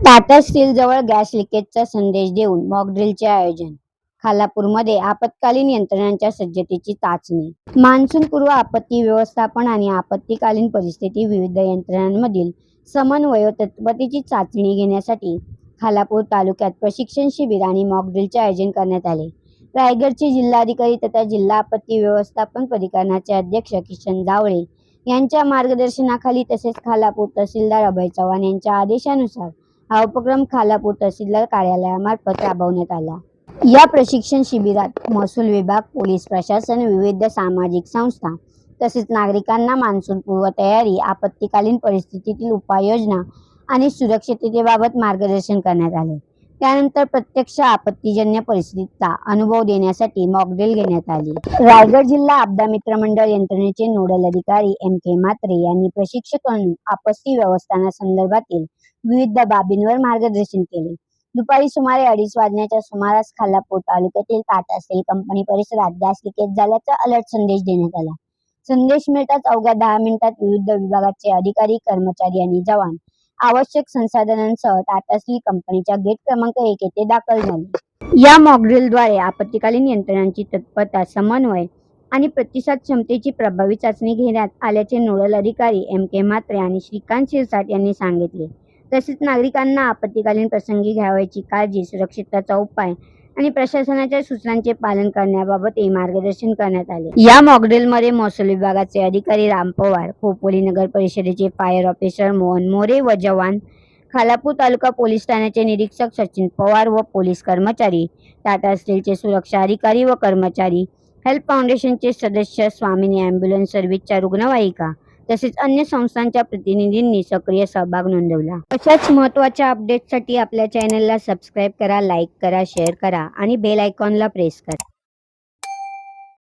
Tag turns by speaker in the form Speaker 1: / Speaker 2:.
Speaker 1: Tata steel जवळ gas लिकेजचा संदेश देऊन मॉकड्रिलचे आयोजन. खालापूरमध्ये आपत्कालीन यंत्रणांच्या सज्जतेची चाचणी. मान्सूनपूर्व आपत्ती व्यवस्थापन आणि आपत्कालीन परिस्थिती विविध यंत्रणांमधील समन्वय तत्परतेची चाचणी घेण्यासाठी खालापूर तालुक्यात प्रशिक्षण शिबिर आणि मॉकड्रिलचे आयोजन करण्यात आले. रायगडचे जिल्हाधिकारी तथा जिल्हा आपत्ती व्यवस्थापन प्राधिकरणाचे अध्यक्ष किशन जावळे यांच्या मार्गदर्शनाखाली तसेच खालापूर तहसीलदार अभय चव्हाण यांच्या आदेशानुसार हा उपक्रम खालापूर तहसीलदार कार्यालयामार्फत राबवण्यात आला. या प्रशिक्षण शिबिरात महसूल विभाग, पोलीस प्रशासन, विविध सामाजिक संस्था तसेच नागरिकांना मान्सूनपूर्व तयारी, आपत्कालीन परिस्थितीतील उपाययोजना आणि सुरक्षिततेबाबत मार्गदर्शन करण्यात आले. त्यानंतर प्रत्यक्ष आपत्तीजन्य परिस्थितीचा अनुभव देण्यासाठी मॉकड्रिल घेण्यात आली. रायगड जिल्हा आपदा मित्र मंडळ यंत्रणेचे नोडल अधिकारी M.K. म्हात्रे यांनी प्रशिक्षकांना आपत्ती व्यवस्थापनासंदर्भातील विविध बाबींवर मार्गदर्शन केले. दुपारी सुमारे 2:30 वाजण्याच्या सुमारास खालापूर तालुक्यातील टाटा स्टील कंपनी परिसरात गॅस लिकेज झाल्याचा अलर्ट संदेश देण्यात आला. संदेश मिळताच अवघ्या 10 मिनिटात विविध विभागाचे अधिकारी, कर्मचारी आणि जवान आवश्यक संसाधनांसह टाटा स्टील कंपनीच्या गेट क्रमांक 1 येथे दाखल झाले. या मॉकड्रिलद्वारे आपत्कालीन यंत्रणांची तत्परता, समन्वय आणि प्रतिसाद क्षमतेची प्रभावी चाचणी घेण्यात आल्याचे नोडल अधिकारी M.K. म्हात्रे आणि श्रीकांत शिरसाट यांनी सांगितले. तसेच नागरिकांना आपत्कालीन प्रसंगी घ्यावयाची काळजी, सुरक्षिततेचा उपाय आणि प्रशासनाच्या सूचनांचे पालन करण्याबाबतही मार्गदर्शन करण्यात आले. या मॉकड्रिलमध्ये महसूल विभागाचे अधिकारी राम पवार, खोपोली नगर परिषदेचे फायर ऑफिसर मोहन मोरे व जवान, खालापूर तालुका पोलीस ठाण्याचे निरीक्षक सचिन पवार व पोलीस कर्मचारी, टाटा स्टीलचे सुरक्षा अधिकारी व कर्मचारी, हेल्प फाउंडेशनचे सदस्य, स्वामिनी ॲम्ब्युलन्स सर्व्हिसच्या रुग्णवाहिका तसेच अन्य संस्थांच्या प्रतिनिधींनी सक्रिय सहभाग नोंदवला. अशाच महत्त्वाच्या अपडेट्ससाठी आपल्या चॅनलला सबस्क्राईब करा, लाईक करा, शेअर करा आणि बेल आयकॉनला प्रेस करा.